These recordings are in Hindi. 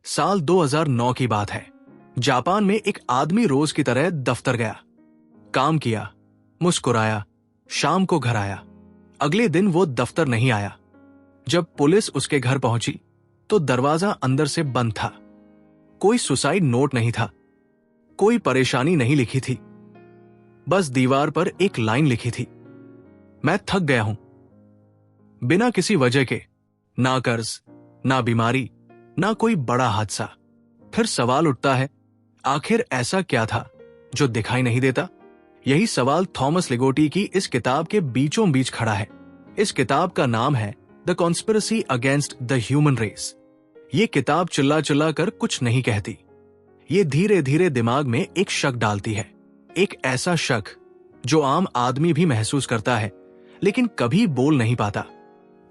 साल 2009 की बात है। जापान में एक आदमी रोज की तरह दफ्तर गया, काम किया, मुस्कुराया, शाम को घर आया। अगले दिन वो दफ्तर नहीं आया। जब पुलिस उसके घर पहुंची तो दरवाजा अंदर से बंद था। कोई सुसाइड नोट नहीं था, कोई परेशानी नहीं लिखी थी, बस दीवार पर एक लाइन लिखी थी, मैं थक गया हूं। बिना किसी वजह के, ना कर्ज, ना बीमारी, ना कोई बड़ा हादसा। फिर सवाल उठता है, आखिर ऐसा क्या था जो दिखाई नहीं देता? यही सवाल थॉमस लिगोटी की इस किताब के बीचों बीच खड़ा है। इस किताब का नाम है the conspiracy against the human race. ये किताब चिल्ला चिल्ला कर कुछ नहीं कहती, ये धीरे धीरे दिमाग में एक शक डालती है। एक ऐसा शक जो आम आदमी भी महसूस करता है लेकिन कभी बोल नहीं पाता।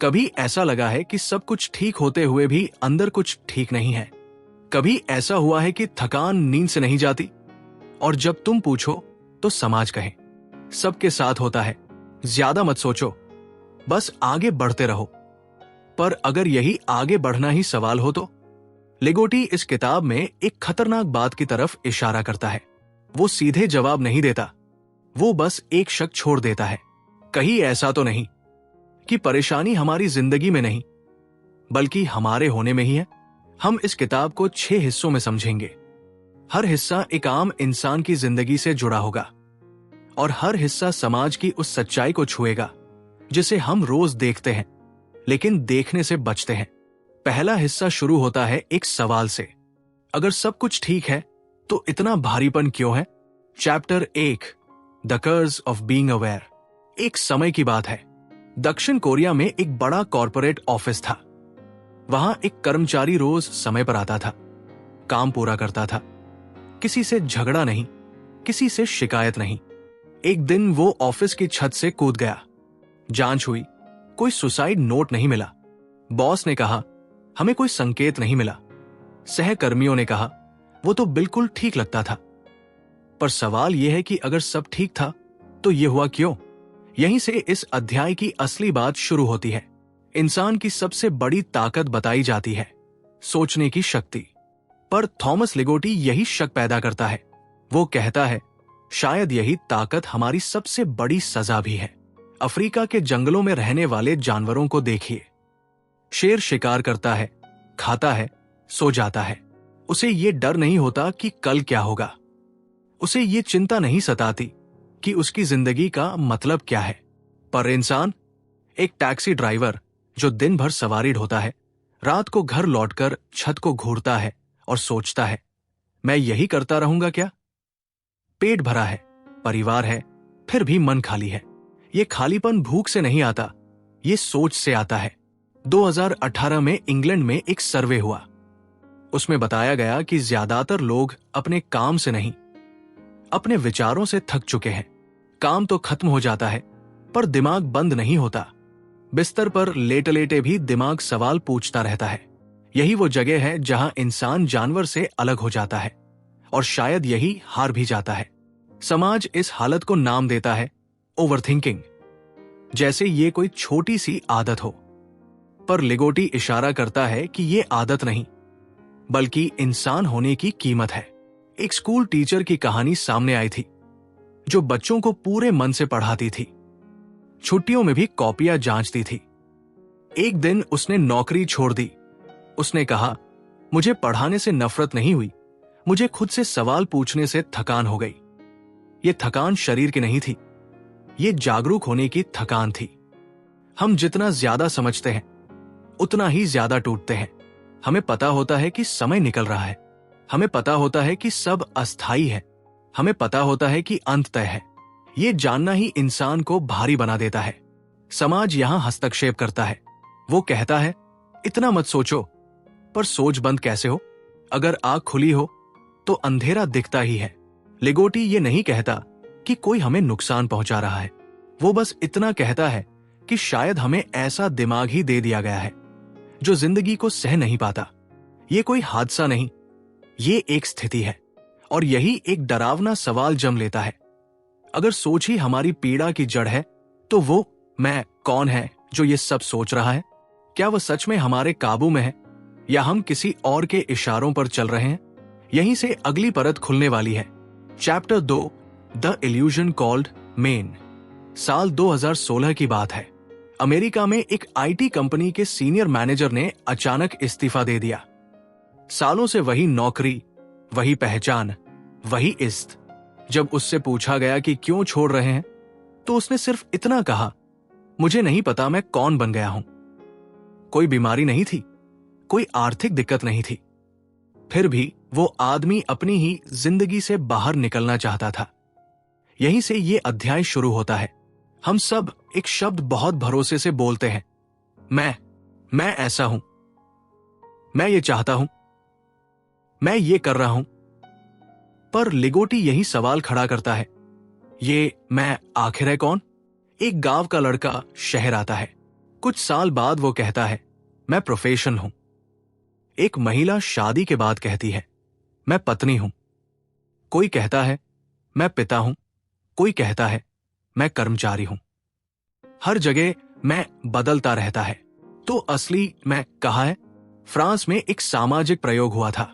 कभी ऐसा लगा है कि सब कुछ ठीक होते हुए भी अंदर कुछ ठीक नहीं है। कभी ऐसा हुआ है कि थकान नींद से नहीं जाती, और जब तुम पूछो तो समाज कहे सबके साथ होता है, ज्यादा मत सोचो, बस आगे बढ़ते रहो। पर अगर यही आगे बढ़ना ही सवाल हो तो? लिगोटी इस किताब में एक खतरनाक बात की तरफ इशारा करता है। वो सीधे जवाब नहीं देता, वो बस एक शक छोड़ देता है। कहीं ऐसा तो नहीं कि परेशानी हमारी जिंदगी में नहीं बल्कि हमारे होने में ही है? हम इस किताब को 6 हिस्सों में समझेंगे। हर हिस्सा एक आम इंसान की जिंदगी से जुड़ा होगा और हर हिस्सा समाज की उस सच्चाई को छुएगा जिसे हम रोज देखते हैं लेकिन देखने से बचते हैं। पहला हिस्सा शुरू होता है एक सवाल से, अगर सब कुछ ठीक है तो इतना भारीपन क्यों है? चैप्टर 1, द कर्ज ऑफ बीइंग अवेयर। एक समय की बात है, दक्षिण कोरिया में एक बड़ा कॉर्पोरेट ऑफिस था। वहां एक कर्मचारी रोज समय पर आता था, काम पूरा करता था, किसी से झगड़ा नहीं, किसी से शिकायत नहीं। एक दिन वो ऑफिस की छत से कूद गया। जांच हुई, कोई सुसाइड नोट नहीं मिला। बॉस ने कहा, हमें कोई संकेत नहीं मिला। सहकर्मियों ने कहा, वो तो बिल्कुल ठीक लगता था। पर सवाल यह है कि अगर सब ठीक था तो यह हुआ क्यों? यहीं से इस अध्याय की असली बात शुरू होती है। इंसान की सबसे बड़ी ताकत बताई जाती है, सोचने की शक्ति। पर थॉमस लिगोटी यही शक पैदा करता है। वो कहता है, शायद यही ताकत हमारी सबसे बड़ी सजा भी है। अफ्रीका के जंगलों में रहने वाले जानवरों को देखिए। शेर शिकार करता है, खाता है, सो जाता है। उसे ये डर नहीं होता कि कल क्या होगा। उसे ये चिंता नहीं सताती कि उसकी जिंदगी का मतलब क्या है। पर इंसान, एक टैक्सी ड्राइवर जो दिन भर सवारी ढोता है, रात को घर लौटकर छत को घूरता है और सोचता है, मैं यही करता रहूंगा क्या? पेट भरा है, परिवार है, फिर भी मन खाली है। ये खालीपन भूख से नहीं आता, ये सोच से आता है। 2018 में इंग्लैंड में एक सर्वे हुआ। उसमें बताया गया कि ज्यादातर लोग अपने काम से नहीं, अपने विचारों से थक चुके हैं। काम तो खत्म हो जाता है पर दिमाग बंद नहीं होता। बिस्तर पर लेटे लेटे भी दिमाग सवाल पूछता रहता है। यही वो जगह है जहां इंसान जानवर से अलग हो जाता है और शायद यही हार भी जाता है। समाज इस हालत को नाम देता है ओवरथिंकिंग, जैसे ये कोई छोटी सी आदत हो। पर लिगोटी इशारा करता है कि ये आदत नहीं बल्कि इंसान होने की कीमत है। एक स्कूल टीचर की कहानी सामने आई थी जो बच्चों को पूरे मन से पढ़ाती थी, छुट्टियों में भी कॉपियां जांचती थी। एक दिन उसने नौकरी छोड़ दी। उसने कहा, मुझे पढ़ाने से नफरत नहीं हुई, मुझे खुद से सवाल पूछने से थकान हो गई। ये थकान शरीर की नहीं थी, ये जागरूक होने की थकान थी। हम जितना ज्यादा समझते हैं उतना ही ज्यादा टूटते हैं। हमें पता होता है कि समय निकल रहा है, हमें पता होता है कि सब अस्थायी है, हमें पता होता है कि अंत तय है। ये जानना ही इंसान को भारी बना देता है। समाज यहां हस्तक्षेप करता है। वो कहता है, इतना मत सोचो। पर सोच बंद कैसे हो? अगर आंख खुली हो तो अंधेरा दिखता ही है। लिगोटी ये नहीं कहता कि कोई हमें नुकसान पहुंचा रहा है, वो बस इतना कहता है कि शायद हमें ऐसा दिमाग ही दे दिया गया है जो जिंदगी को सह नहीं पाता। ये कोई हादसा नहीं, ये एक स्थिति है। और यही एक डरावना सवाल जम लेता है, अगर सोच ही हमारी पीड़ा की जड़ है तो वो मैं कौन है जो ये सब सोच रहा है? क्या वो सच में हमारे काबू में है या हम किसी और के इशारों पर चल रहे हैं? यहीं से अगली परत खुलने वाली है। Chapter 2, the illusion called main. साल 2016 की बात है। अमेरिका में एक आईटी कंपनी के सीनियर मैनेजर ने अचानक इस्तीफा दे दिया। सालों से वही नौकरी, वही पहचान, वही इज्जत। जब उससे पूछा गया कि क्यों छोड़ रहे हैं, तो उसने सिर्फ इतना कहा, मुझे नहीं पता मैं कौन बन गया हूं। कोई बीमारी नहीं थी, कोई आर्थिक दिक्कत नहीं थी, फिर भी वो आदमी अपनी ही जिंदगी से बाहर निकलना चाहता था। यहीं से ये अध्याय शुरू होता है। हम सब एक शब्द बहुत भरोसे से बोलते हैं, मैं ऐसा हूं, मैं ये चाहता हूं, मैं ये कर रहा हूं। पर लिगोटी यही सवाल खड़ा करता है, ये मैं आखिर है कौन? एक गांव का लड़का शहर आता है। कुछ साल बाद वो कहता है, मैं प्रोफेशन हूं। एक महिला शादी के बाद कहती है, मैं पत्नी हूं। कोई कहता है, मैं पिता हूं। कोई कहता है, मैं कर्मचारी हूं। हर जगह मैं बदलता रहता है। तो असली मैं कहाँ है? फ्रांस में एक सामाजिक प्रयोग हुआ था।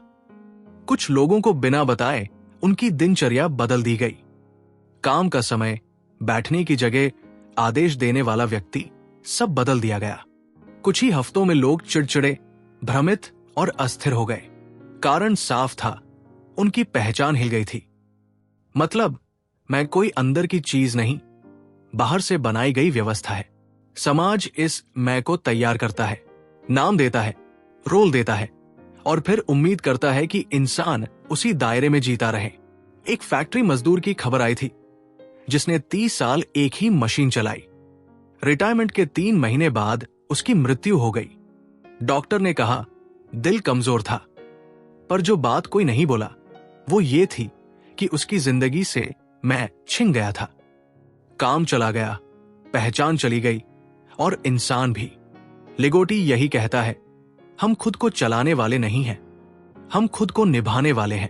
कुछ लोगों को बिना बताए उनकी दिनचर्या बदल दी गई। काम का समय, बैठने की जगह, आदेश देने वाला व्यक्ति, सब बदल दिया गया। कुछ ही हफ्तों में लोग चिड़चिड़े, भ्रमित और अस्थिर हो गए। कारण साफ था, उनकी पहचान हिल गई थी। मतलब, मैं कोई अंदर की चीज नहीं, बाहर से बनाई गई व्यवस्था है। समाज इस मैं को तैयार करता है, नाम देता है, रोल देता है, और फिर उम्मीद करता है कि इंसान उसी दायरे में जीता रहे। एक फैक्ट्री मजदूर की खबर आई थी, जिसने 30 साल एक ही मशीन चलाई। रिटायरमेंट के 3 महीने बाद उसकी मृत्यु हो गई। डॉक्टर ने कहा, दिल कमजोर था। पर जो बात कोई नहीं बोला, वो ये थी कि उसकी जिंदगी से मैं छिन गया था। काम चला गया, पहचान चली गई, और इंसान भी। लिगोटी यही कहता है, हम खुद को चलाने वाले नहीं हैं, हम खुद को निभाने वाले हैं।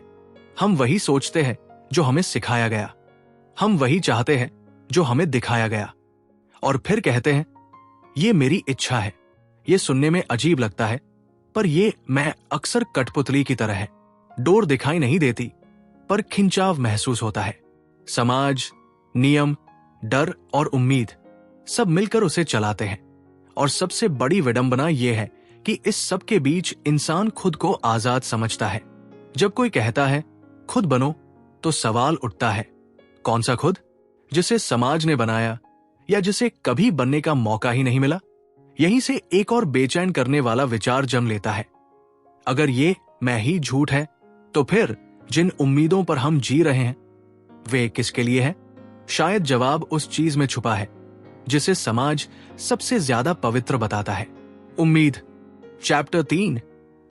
हम वही सोचते हैं जो हमें सिखाया गया, हम वही चाहते हैं जो हमें दिखाया गया, और फिर कहते हैं, ये मेरी इच्छा है। ये सुनने में अजीब लगता है, पर ये मैं अक्सर कठपुतली की तरह है। डोर दिखाई नहीं देती, पर खिंचाव महसूस होता है। समाज, नियम, डर और उम्मीद सब मिलकर उसे चलाते हैं। और सबसे बड़ी विडंबना यह है कि इस सब के बीच इंसान खुद को आजाद समझता है। जब कोई कहता है, खुद बनो, तो सवाल उठता है, कौन सा खुद? जिसे समाज ने बनाया, या जिसे कभी बनने का मौका ही नहीं मिला? यहीं से एक और बेचैन करने वाला विचार जन्म लेता है, अगर ये मैं ही झूठ है, तो फिर जिन उम्मीदों पर हम जी रहे हैं, वे किसके लिए है? शायद जवाब उस चीज में छुपा है जिसे समाज सबसे ज्यादा पवित्र बताता है, उम्मीद। Chapter 3,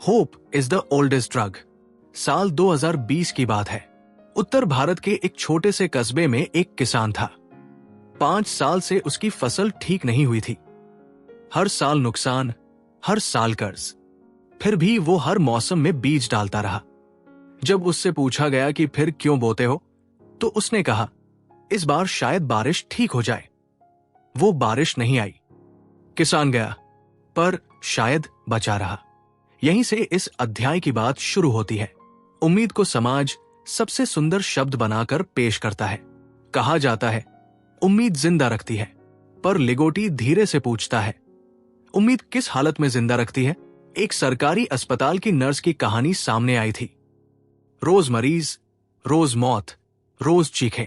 hope is the oldest drug. साल 2020 की बात है। उत्तर भारत के एक छोटे से कस्बे में एक किसान था। 5 साल से उसकी फसल ठीक नहीं हुई थी। हर साल नुकसान, हर साल कर्ज। फिर भी वो हर मौसम में बीज डालता रहा। जब उससे पूछा गया कि फिर क्यों बोते हो, तो उसने कहा, इस बार शायद बारिश ठीक हो जाए। वो बारिश नहीं आई। किसान गया, पर शायद बचा रहा। यहीं से इस अध्याय की बात शुरू होती है। उम्मीद को समाज सबसे सुंदर शब्द बनाकर पेश करता है। कहा जाता है, उम्मीद जिंदा रखती है। पर लिगोटी धीरे से पूछता है, उम्मीद किस हालत में जिंदा रखती है? एक सरकारी अस्पताल की नर्स की कहानी सामने आई थी। रोज मरीज, रोज मौत, रोज चीखें।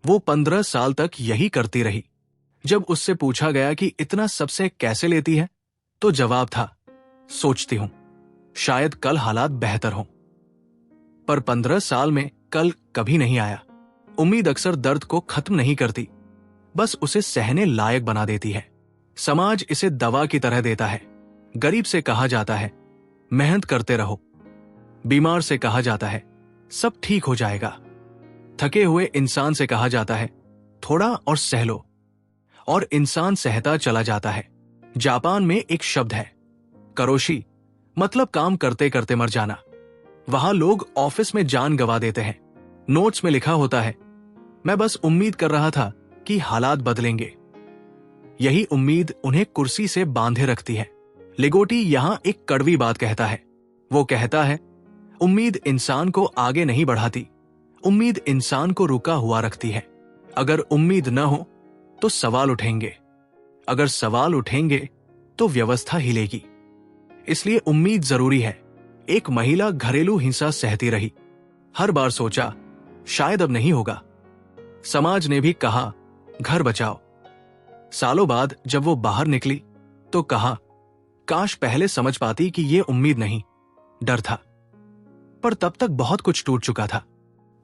वो 15 साल तक यही करती रही। जब उससे पूछा गया कि इतना सबसे कैसे लेती है, तो जवाब था, सोचती हूं, शायद कल हालात बेहतर हों। पर 15 साल में कल कभी नहीं आया। उम्मीद अक्सर दर्द को खत्म नहीं करती, बस उसे सहने लायक बना देती है। समाज इसे दवा की तरह देता है। गरीब से कहा जाता है, मेहनत करते रहो। बीमार से कहा जाता है, सब ठीक हो जाएगा। थके हुए इंसान से कहा जाता है, थोड़ा और सह लो। और इंसान सहता चला जाता है। जापान में एक शब्द है, करोशी, मतलब काम करते करते मर जाना। वहां लोग ऑफिस में जान गंवा देते हैं। नोट्स में लिखा होता है, मैं बस उम्मीद कर रहा था कि हालात बदलेंगे। यही उम्मीद उन्हें कुर्सी से बांधे रखती है। लिगोटी यहां एक कड़वी बात कहता है। वो कहता है, उम्मीद इंसान को आगे नहीं बढ़ाती, उम्मीद इंसान को रुका हुआ रखती है। अगर उम्मीद न हो तो सवाल उठेंगे, अगर सवाल उठेंगे तो व्यवस्था हिलेगी। इसलिए उम्मीद जरूरी है। एक महिला घरेलू हिंसा सहती रही, हर बार सोचा शायद अब नहीं होगा। समाज ने भी कहा घर बचाओ। सालों बाद जब वो बाहर निकली तो कहा, काश पहले समझ पाती कि ये उम्मीद नहीं, डर था। पर तब तक बहुत कुछ टूट चुका था।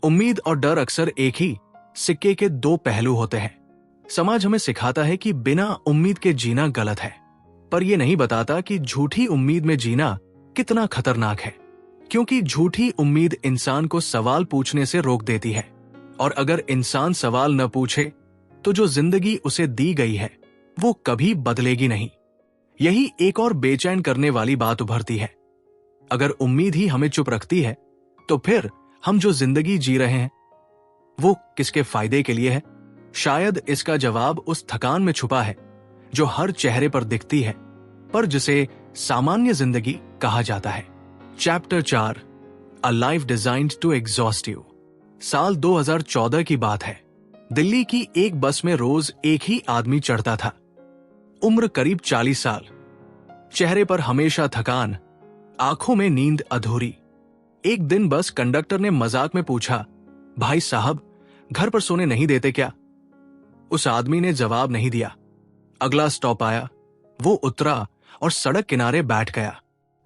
उम्मीद और डर अक्सर एक ही सिक्के के दो पहलू होते हैं। समाज हमें सिखाता है कि बिना उम्मीद के जीना गलत है, पर यह नहीं बताता कि झूठी उम्मीद में जीना कितना खतरनाक है। क्योंकि झूठी उम्मीद इंसान को सवाल पूछने से रोक देती है, और अगर इंसान सवाल न पूछे तो जो जिंदगी उसे दी गई है वो कभी बदलेगी नहीं। यही एक और बेचैन करने वाली बात उभरती है। अगर उम्मीद ही हमें चुप रखती है तो फिर हम जो जिंदगी जी रहे हैं वो किसके फायदे के लिए है? शायद इसका जवाब उस थकान में छुपा है जो हर चेहरे पर दिखती है, पर जिसे सामान्य जिंदगी कहा जाता है। Chapter 4, a life designed to exhaust you. साल 2014 की बात है। दिल्ली की एक बस में रोज एक ही आदमी चढ़ता था। उम्र करीब 40 साल, चेहरे पर हमेशा थकान, आंखों में नींद अधूरी। एक दिन बस कंडक्टर ने मजाक में पूछा, भाई साहब घर पर सोने नहीं देते क्या? उस आदमी ने जवाब नहीं दिया। अगला स्टॉप आया, वो उतरा और सड़क किनारे बैठ गया।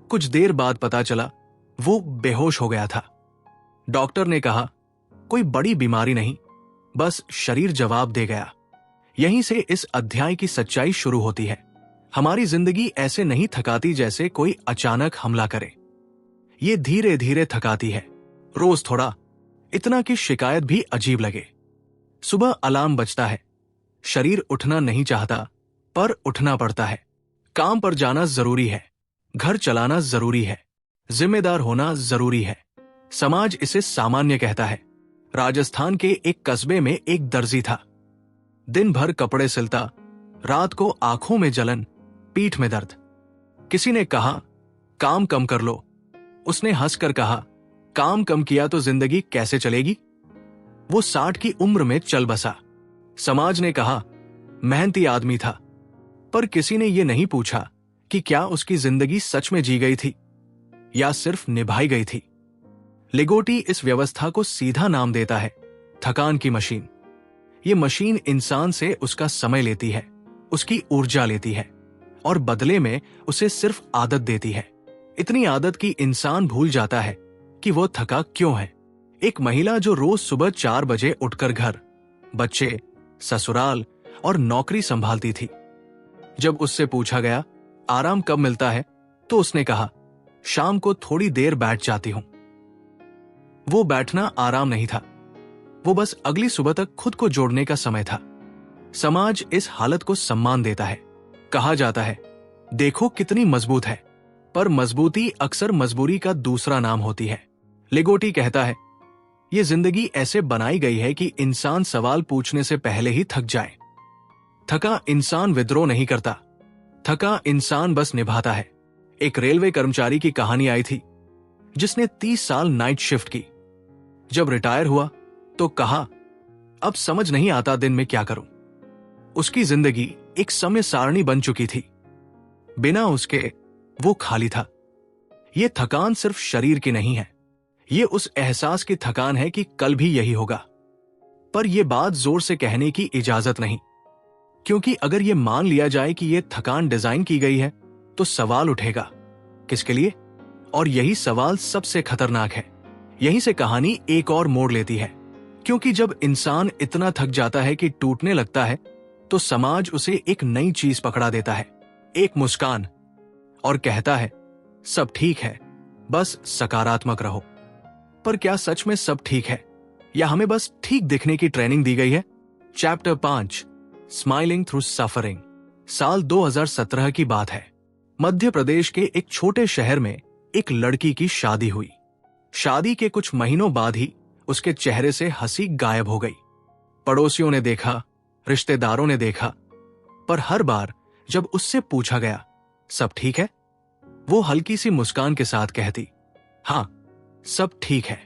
कुछ देर बाद पता चला वो बेहोश हो गया था। डॉक्टर ने कहा, कोई बड़ी बीमारी नहीं, बस शरीर जवाब दे गया। यहीं से इस अध्याय की सच्चाई शुरू होती है। हमारी जिंदगी ऐसे नहीं थकाती जैसे कोई अचानक हमला करे। ये धीरे धीरे थकाती है, रोज थोड़ा, इतना कि शिकायत भी अजीब लगे। सुबह अलार्म बजता है, शरीर उठना नहीं चाहता पर उठना पड़ता है। काम पर जाना जरूरी है, घर चलाना जरूरी है, जिम्मेदार होना जरूरी है। समाज इसे सामान्य कहता है। राजस्थान के एक कस्बे में एक दर्जी था। दिन भर कपड़े सिलता, रात को आंखों में जलन, पीठ में दर्द। किसी ने कहा, काम कम कर लो। उसने हंसकर कहा, काम कम किया तो जिंदगी कैसे चलेगी? वो 60 की उम्र में चल बसा। समाज ने कहा, मेहनती आदमी था, पर किसी ने यह नहीं पूछा कि क्या उसकी जिंदगी सच में जी गई थी या सिर्फ निभाई गई थी। लिगोटी इस व्यवस्था को सीधा नाम देता है, थकान की मशीन। ये मशीन इंसान से उसका समय लेती है, उसकी ऊर्जा लेती है और बदले में उसे सिर्फ आदत देती है। इतनी आदत कि इंसान भूल जाता है कि वो थका क्यों है। एक महिला जो रोज सुबह 4 बजे उठकर घर, बच्चे, ससुराल और नौकरी संभालती थी, जब उससे पूछा गया आराम कब मिलता है तो उसने कहा, शाम को थोड़ी देर बैठ जाती हूं। वो बैठना आराम नहीं था, वो बस अगली सुबह तक खुद को जोड़ने का समय था। समाज इस हालत को सम्मान देता है। कहा जाता है, देखो कितनी मजबूत है, पर मजबूती अक्सर मजबूरी का दूसरा नाम होती है। लिगोटी कहता है, ये जिंदगी ऐसे बनाई गई है कि इंसान सवाल पूछने से पहले ही थक जाए। थका इंसान विद्रोह नहीं करता, थका इंसान बस निभाता है। एक रेलवे कर्मचारी की कहानी आई थी जिसने 30 साल नाइट शिफ्ट की। जब रिटायर हुआ तो कहा, अब समझ नहीं आता दिन में क्या करूं। उसकी जिंदगी एक समय सारणी बन चुकी थी, बिना उसके वो खाली था। ये थकान सिर्फ शरीर की नहीं है, ये उस एहसास की थकान है कि कल भी यही होगा। पर यह बात जोर से कहने की इजाजत नहीं, क्योंकि अगर यह मान लिया जाए कि यह थकान डिजाइन की गई है तो सवाल उठेगा, किसके लिए? और यही सवाल सबसे खतरनाक है। यहीं से कहानी एक और मोड़ लेती है, क्योंकि जब इंसान इतना थक जाता है कि टूटने लगता है तो समाज उसे एक नई चीज पकड़ा देता है, एक मुस्कान, और कहता है, सब ठीक है, बस सकारात्मक रहो। पर क्या सच में सब ठीक है, या हमें बस ठीक दिखने की ट्रेनिंग दी गई है? Chapter 5, smiling through suffering. साल 2017 की बात है। मध्य प्रदेश के एक छोटे शहर में एक लड़की की शादी हुई। शादी के कुछ महीनों बाद ही उसके चेहरे से हंसी गायब हो गई। पड़ोसियों ने देखा, रिश्तेदारों ने देखा, पर हर बार जब उससे पूछा गया, सब ठीक है, वो हल्की सी मुस्कान के साथ कहती, हाँ सब ठीक है।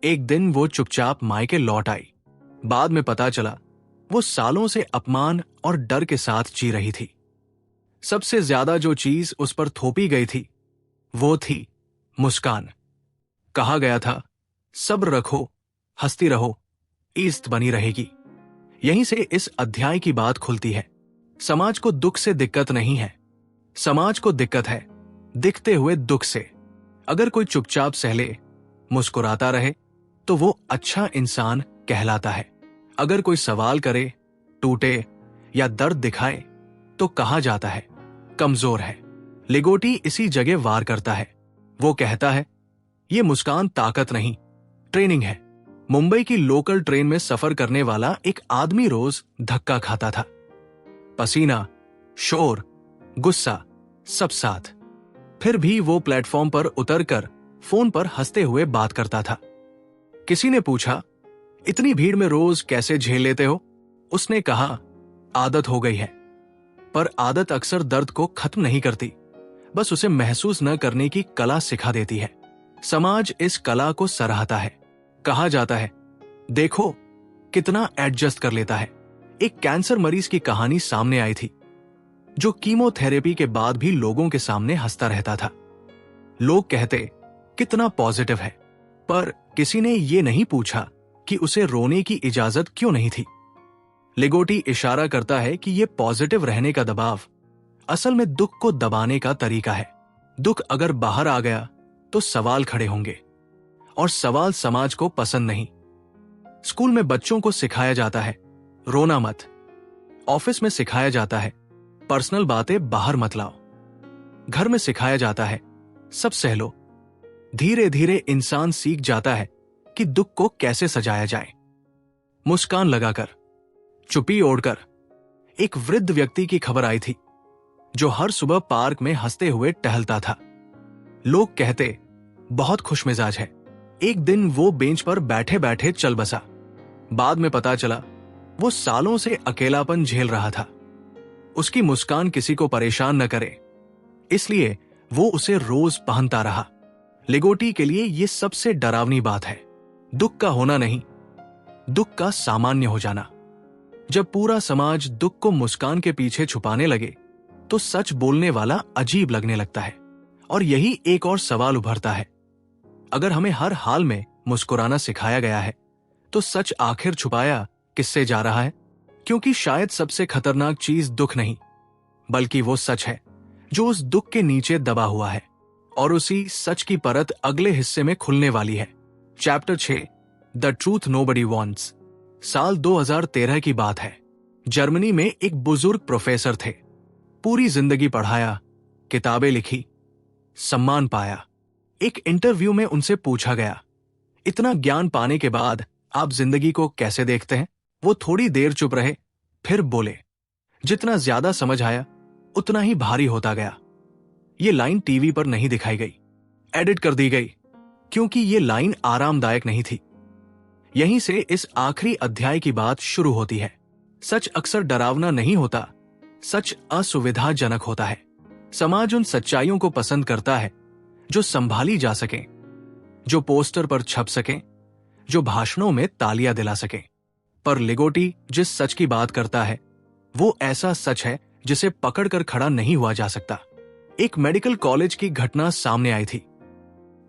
एक दिन वो चुपचाप मायके लौट आई। बाद में पता चला वो सालों से अपमान और डर के साथ जी रही थी। सबसे ज्यादा जो चीज उस पर थोपी गई थी वो थी मुस्कान। कहा गया था, सब्र रखो, हंसती रहो, इज्जत बनी रहेगी। यहीं से इस अध्याय की बात खुलती है। समाज को दुख से दिक्कत नहीं है, समाज को दिक्कत है दिखते हुए दुख से। अगर कोई चुपचाप सहले, मुस्कुराता रहे तो वो अच्छा इंसान कहलाता है। अगर कोई सवाल करे, टूटे या दर्द दिखाए तो कहा जाता है कमजोर है। लिगोटी इसी जगह वार करता है। वो कहता है, ये मुस्कान ताकत नहीं, ट्रेनिंग है। मुंबई की लोकल ट्रेन में सफर करने वाला एक आदमी रोज धक्का खाता था। पसीना, शोर, गुस्सा सब साथ। फिर भी वो प्लेटफॉर्म पर उतरकर फोन पर हंसते हुए बात करता था। किसी ने पूछा, इतनी भीड़ में रोज कैसे झेल लेते हो? उसने कहा, आदत हो गई है। पर आदत अक्सर दर्द को खत्म नहीं करती, बस उसे महसूस न करने की कला सिखा देती है। समाज इस कला को सराहता है। कहा जाता है, देखो कितना एडजस्ट कर लेता है। एक कैंसर मरीज की कहानी सामने आई थी जो कीमोथेरेपी के बाद भी लोगों के सामने हंसता रहता था। लोग कहते, कितना पॉजिटिव है, पर किसी ने ये नहीं पूछा कि उसे रोने की इजाजत क्यों नहीं थी। लिगोटी इशारा करता है कि यह पॉजिटिव रहने का दबाव असल में दुख को दबाने का तरीका है। दुख अगर बाहर आ गया तो सवाल खड़े होंगे, और सवाल समाज को पसंद नहीं। स्कूल में बच्चों को सिखाया जाता है, रोना मत। ऑफिस में सिखाया जाता है, पर्सनल बातें बाहर मत लाओ। घर में सिखाया जाता है, सब सह लो। धीरे धीरे इंसान सीख जाता है कि दुख को कैसे सजाया जाए। मुस्कान लगाकर, चुप्पी ओढ़कर। एक वृद्ध व्यक्ति की खबर आई थी जो हर सुबह पार्क में हंसते हुए टहलता था। लोग कहते, बहुत खुशमिजाज है। एक दिन वो बेंच पर बैठे बैठे चल बसा। बाद में पता चला वो सालों से अकेलापन झेल रहा था। उसकी मुस्कान किसी को परेशान न करे, इसलिए वो उसे रोज पहनता रहा। लिगोटी के लिए यह सबसे डरावनी बात है, दुख का होना नहीं, दुख का सामान्य हो जाना। जब पूरा समाज दुख को मुस्कान के पीछे छुपाने लगे तो सच बोलने वाला अजीब लगने लगता है। और यही एक और सवाल उभरता है, अगर हमें हर हाल में मुस्कुराना सिखाया गया है तो सच आखिर छुपाया किससे जा रहा है? क्योंकि शायद सबसे खतरनाक चीज दुख नहीं, बल्कि वो सच है जो उस दुख के नीचे दबा हुआ है। और उसी सच की परत अगले हिस्से में खुलने वाली है। Chapter 6, the truth nobody wants. साल 2013 की बात है। जर्मनी में एक बुजुर्ग प्रोफेसर थे। पूरी जिंदगी पढ़ाया, किताबें लिखी, सम्मान पाया। एक इंटरव्यू में उनसे पूछा गया, इतना ज्ञान पाने के बाद आप जिंदगी को कैसे देखते हैं? वो थोड़ी देर चुप रहे, फिर बोले, जितना ज्यादा समझ आया उतना ही भारी होता गया। ये लाइन टीवी पर नहीं दिखाई गई, एडिट कर दी गई, क्योंकि ये लाइन आरामदायक नहीं थी। यहीं से इस आखिरी अध्याय की बात शुरू होती है। सच अक्सर डरावना नहीं होता, सच असुविधाजनक होता है। समाज उन सच्चाइयों को पसंद करता है जो संभाली जा सके, जो पोस्टर पर छप सके, जो भाषणों में तालियां दिला सके। पर लिगोटी जिस सच की बात करता है वो ऐसा सच है जिसे पकड़कर खड़ा नहीं हुआ जा सकता। एक मेडिकल कॉलेज की घटना सामने आई थी।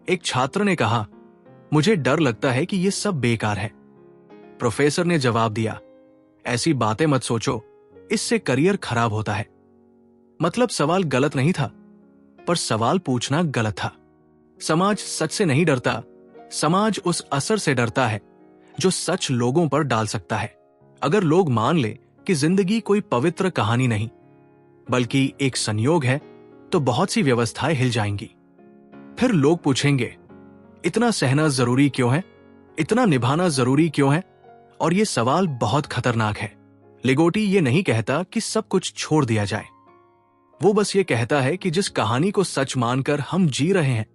एक छात्र ने कहा, मुझे डर लगता है कि ये सब बेकार है। प्रोफेसर ने जवाब दिया, ऐसी बातें मत सोचो, इससे करियर खराब होता है। मतलब सवाल गलत नहीं था, पर सवाल पूछना गलत था। समाज सच से नहीं डरता, समाज उस असर से डरता है जो सच लोगों पर डाल सकता है। अगर लोग मान ले कि जिंदगी कोई पवित्र कहानी नहीं बल्कि एक संयोग है, तो बहुत सी व्यवस्थाएं हिल जाएंगी। फिर लोग पूछेंगे, इतना सहना जरूरी क्यों है? इतना निभाना जरूरी क्यों है? और ये सवाल बहुत खतरनाक है। लिगोटी ये नहीं कहता कि सब कुछ छोड़ दिया जाए, वो बस ये कहता है कि जिस कहानी को सच मानकर हम जी रहे हैं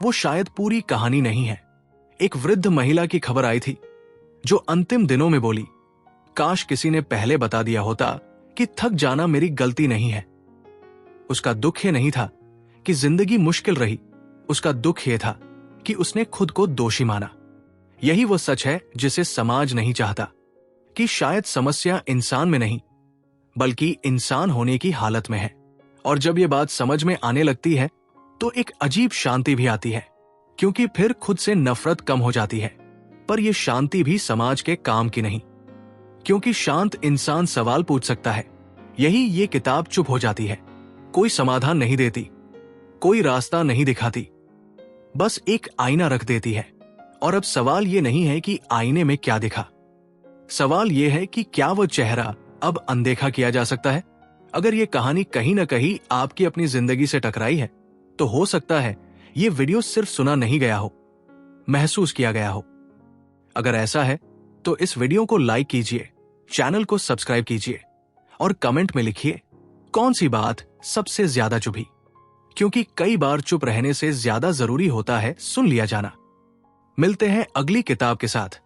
वो शायद पूरी कहानी नहीं है। एक वृद्ध महिला की खबर आई थी जो अंतिम दिनों में बोली, काश किसी ने पहले बता दिया होता कि थक जाना मेरी गलती नहीं है। उसका दुख ये नहीं था कि जिंदगी मुश्किल रही, उसका दुख यह था कि उसने खुद को दोषी माना। यही वो सच है जिसे समाज नहीं चाहता, कि शायद समस्या इंसान में नहीं बल्कि इंसान होने की हालत में है। और जब ये बात समझ में आने लगती है तो एक अजीब शांति भी आती है, क्योंकि फिर खुद से नफरत कम हो जाती है। पर यह शांति भी समाज के काम की नहीं, क्योंकि शांत इंसान सवाल पूछ सकता है। यही ये किताब चुप हो जाती है, कोई समाधान नहीं देती, कोई रास्ता नहीं दिखाती, बस एक आईना रख देती है। और अब सवाल ये नहीं है कि आईने में क्या दिखा, सवाल यह है कि क्या वो चेहरा अब अनदेखा किया जा सकता है। अगर ये कहानी कहीं ना कहीं आपकी अपनी जिंदगी से टकराई है तो हो सकता है ये वीडियो सिर्फ सुना नहीं गया हो, महसूस किया गया हो। अगर ऐसा है तो इस वीडियो को लाइक कीजिए, चैनल को सब्सक्राइब कीजिए और कमेंट में लिखिए कौन सी बात सबसे ज्यादा चुभी, क्योंकि कई बार चुप रहने से ज्यादा जरूरी होता है सुन लिया जाना। मिलते हैं अगली किताब के साथ।